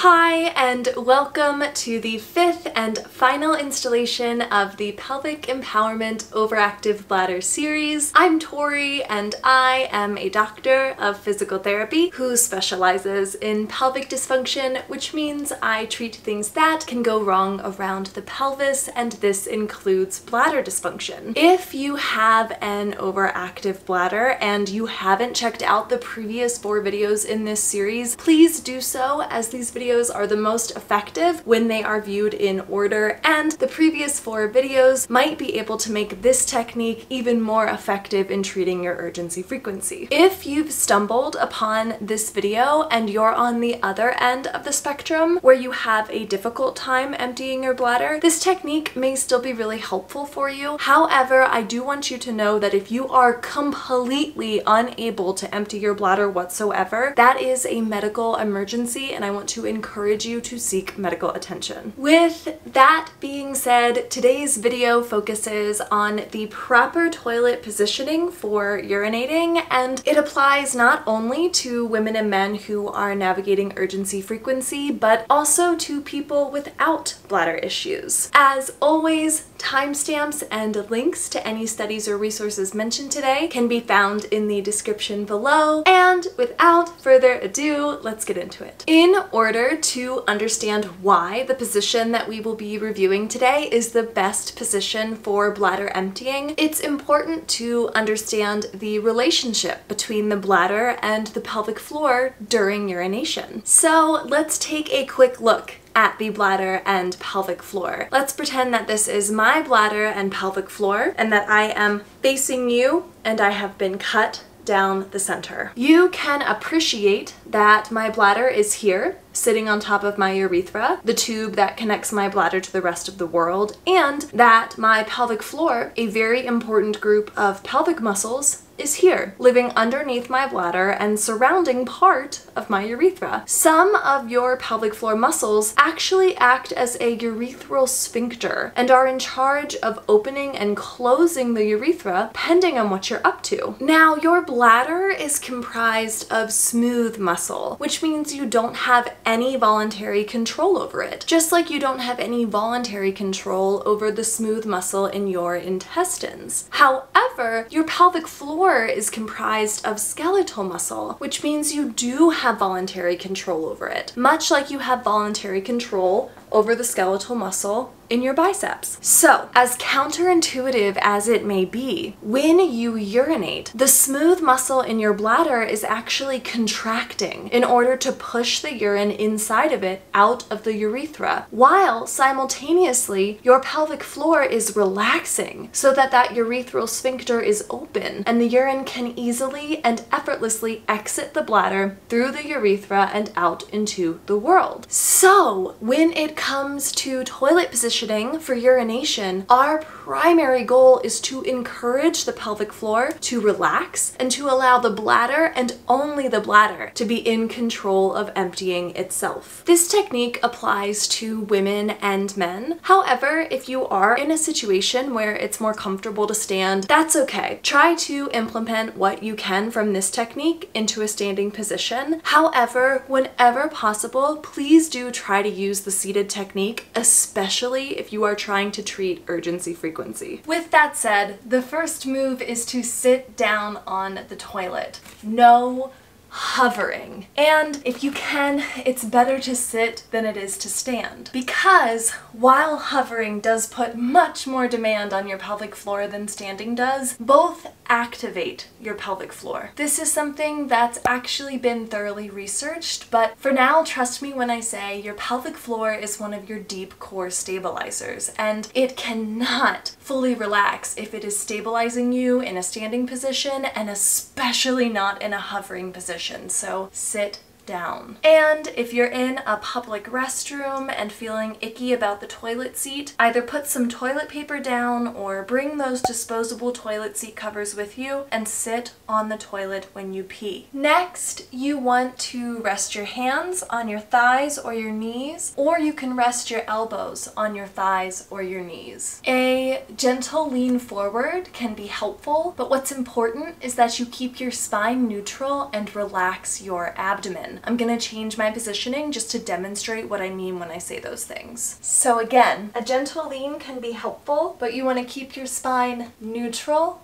Hi, and welcome to the fifth and final installation of the Pelvic Empowerment Overactive Bladder series. I'm Tori, and I am a doctor of physical therapy who specializes in pelvic dysfunction, which means I treat things that can go wrong around the pelvis, and this includes bladder dysfunction. If you have an overactive bladder and you haven't checked out the previous 4 videos in this series, please do so, as these videos are the most effective when they are viewed in order, and the previous 4 videos might be able to make this technique even more effective in treating your urgency frequency. If you've stumbled upon this video and you're on the other end of the spectrum where you have a difficult time emptying your bladder, this technique may still be really helpful for you. However, I do want you to know that if you are completely unable to empty your bladder whatsoever, that is a medical emergency, and I want to encourage you to seek medical attention. With that being said, today's video focuses on the proper toilet positioning for urinating, and it applies not only to women and men who are navigating urgency frequency, but also to people without bladder issues. As always, timestamps and links to any studies or resources mentioned today can be found in the description below, and without further ado, let's get into it. In order to understand why the position that we will be reviewing today is the best position for bladder emptying, it's important to understand the relationship between the bladder and the pelvic floor during urination. So let's take a quick look at the bladder and pelvic floor. Let's pretend that this is my bladder and pelvic floor, and that I am facing you and I have been cut down the center. You can appreciate that my bladder is here, sitting on top of my urethra, the tube that connects my bladder to the rest of the world, and that my pelvic floor, a very important group of pelvic muscles, is here, living underneath my bladder and surrounding part of my urethra. Some of your pelvic floor muscles actually act as a urethral sphincter and are in charge of opening and closing the urethra depending on what you're up to. Now, your bladder is comprised of smooth muscle, which means you don't have any voluntary control over it, just like you don't have any voluntary control over the smooth muscle in your intestines. However, your pelvic floor is comprised of skeletal muscle, which means you do have voluntary control over it, much like you have voluntary control over the skeletal muscle in your biceps. So, as counterintuitive as it may be, when you urinate, the smooth muscle in your bladder is actually contracting in order to push the urine inside of it out of the urethra, while simultaneously your pelvic floor is relaxing so that that urethral sphincter is open and the urine can easily and effortlessly exit the bladder through the urethra and out into the world. So, when it comes to toilet positioning for urination, our primary goal is to encourage the pelvic floor to relax and to allow the bladder, and only the bladder, to be in control of emptying itself. This technique applies to women and men. However, if you are in a situation where it's more comfortable to stand, that's okay. Try to implement what you can from this technique into a standing position. However, whenever possible, please do try to use the seated technique, especially if you are trying to treat urgency frequency. With that said, the first move is to sit down on the toilet. No hovering. And if you can, it's better to sit than it is to stand, because while hovering does put much more demand on your pelvic floor than standing does, both activate your pelvic floor. This is something that's actually been thoroughly researched, but for now, trust me when I say your pelvic floor is one of your deep core stabilizers, and it cannot fully relax if it is stabilizing you in a standing position, and especially not in a hovering position. So sit down. And if you're in a public restroom and feeling icky about the toilet seat, either put some toilet paper down or bring those disposable toilet seat covers with you and sit on the toilet when you pee. Next, you want to rest your hands on your thighs or your knees, or you can rest your elbows on your thighs or your knees. A gentle lean forward can be helpful, but what's important is that you keep your spine neutral and relax your abdomen. again, I'm gonna change my positioning just to demonstrate what I mean when I say those things. So again, a gentle lean can be helpful, but you want to keep your spine neutral.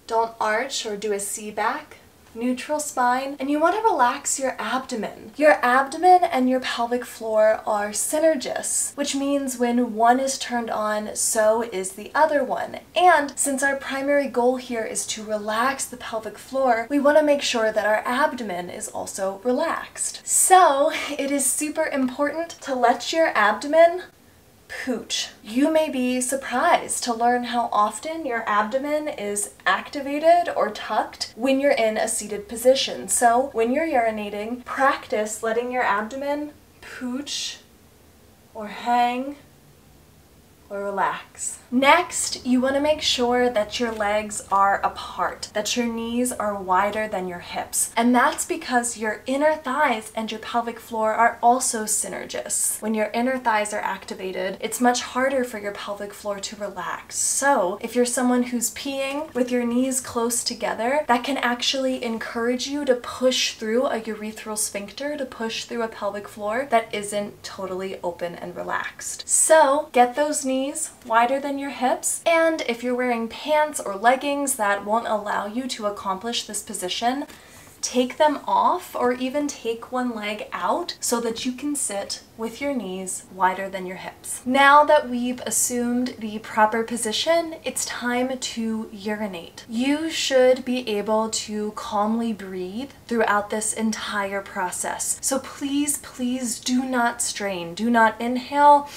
Don't arch or do a C back. Neutral spine, and you want to relax your abdomen. Your abdomen and your pelvic floor are synergists, which means when one is turned on, so is the other one. And since our primary goal here is to relax the pelvic floor, we want to make sure that our abdomen is also relaxed. So it is super important to let your abdomen pooch. You may be surprised to learn how often your abdomen is activated or tucked when you're in a seated position. So when you're urinating, practice letting your abdomen pooch or hang or relax. Next, you want to make sure that your legs are apart, that your knees are wider than your hips. And that's because your inner thighs and your pelvic floor are also synergists. When your inner thighs are activated, it's much harder for your pelvic floor to relax. So if you're someone who's peeing with your knees close together, that can actually encourage you to push through a urethral sphincter, to push through a pelvic floor that isn't totally open and relaxed. So get those knees wider than your hips, and if you're wearing pants or leggings that won't allow you to accomplish this position, take them off or even take one leg out so that you can sit with your knees wider than your hips. Now that we've assumed the proper position, it's time to urinate. You should be able to calmly breathe throughout this entire process. So please, please do not strain. Do not inhale,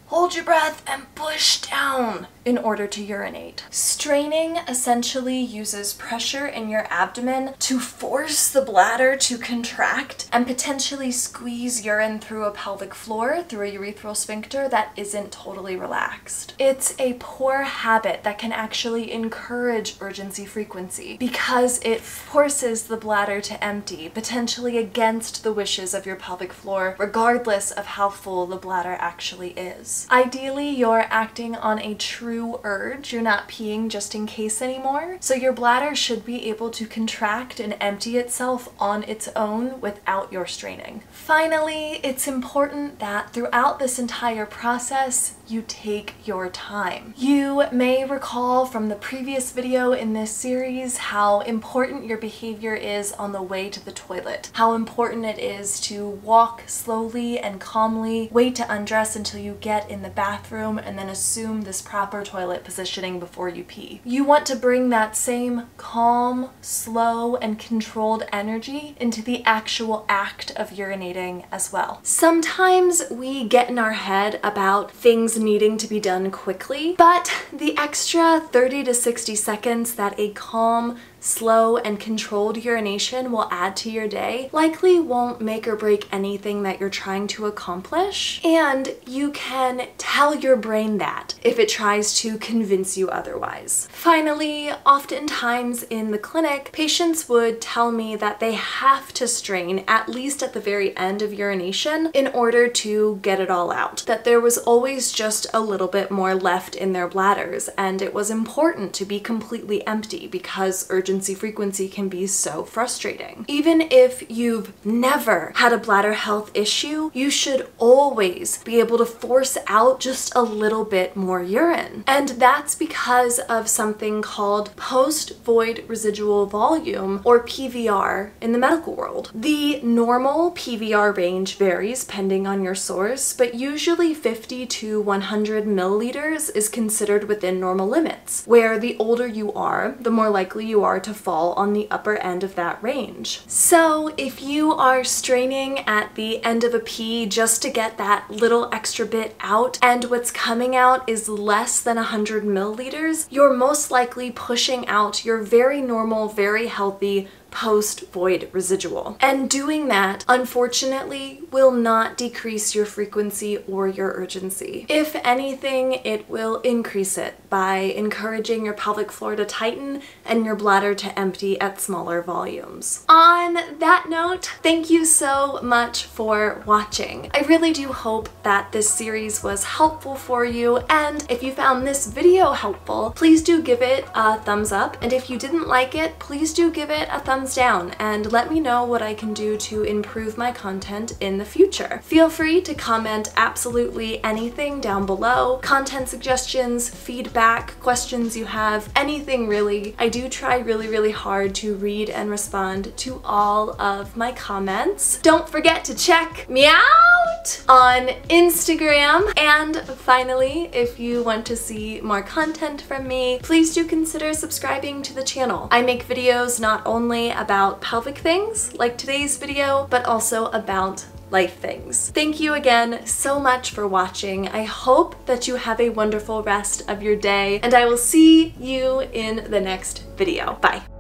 hold your breath, and push down in order to urinate. Straining essentially uses pressure in your abdomen to force the bladder to contract and potentially squeeze urine through a pelvic floor, through a urethral sphincter that isn't totally relaxed. It's a poor habit that can actually encourage urgency frequency because it forces the bladder to empty, potentially against the wishes of your pelvic floor, regardless of how full the bladder actually is. Ideally, you're acting on a true urge. You're not peeing just in case anymore. So your bladder should be able to contract and empty itself on its own without your straining. Finally, it's important that throughout this entire process, you take your time. You may recall from the previous video in this series how important your behavior is on the way to the toilet, how important it is to walk slowly and calmly, wait to undress until you get in the bathroom, and then assume this proper toilet positioning before you pee. You want to bring that same calm, slow, and controlled energy into the actual act of urinating as well. Sometimes we get in our head about things needing to be done quickly, but the extra 30 to 60 seconds that a calm, slow, and controlled urination will add to your day likely won't make or break anything that you're trying to accomplish, and you can tell your brain that if it tries to convince you otherwise. Finally, oftentimes in the clinic, patients would tell me that they have to strain at least at the very end of urination in order to get it all out, that there was always just a little bit more left in their bladders, and it was important to be completely empty because urgency frequency can be so frustrating. Even if you've never had a bladder health issue, you should always be able to force out just a little bit more urine. And that's because of something called post-void residual volume, or PVR, in the medical world. The normal PVR range varies depending on your source, but usually 50 to 100 milliliters is considered within normal limits, where the older you are, the more likely you are to fall on the upper end of that range. So if you are straining at the end of a pee just to get that little extra bit out, and what's coming out is less than 100 milliliters, you're most likely pushing out your very normal, very healthy post-void residual. And doing that, unfortunately, will not decrease your frequency or your urgency. If anything, it will increase it by encouraging your pelvic floor to tighten and your bladder to empty at smaller volumes. On that note, thank you so much for watching. I really do hope that this series was helpful for you, and if you found this video helpful, please do give it a thumbs up, and if you didn't like it, please do give it a thumbs thumbs down and let me know what I can do to improve my content in the future. Feel free to comment absolutely anything down below. Content suggestions, feedback, questions you have, anything really. I do try really hard to read and respond to all of my comments. Don't forget to check me out on Instagram. And finally, if you want to see more content from me, please do consider subscribing to the channel. I make videos not only about pelvic things, like today's video, but also about life things. Thank you again so much for watching. I hope that you have a wonderful rest of your day, and I will see you in the next video. Bye.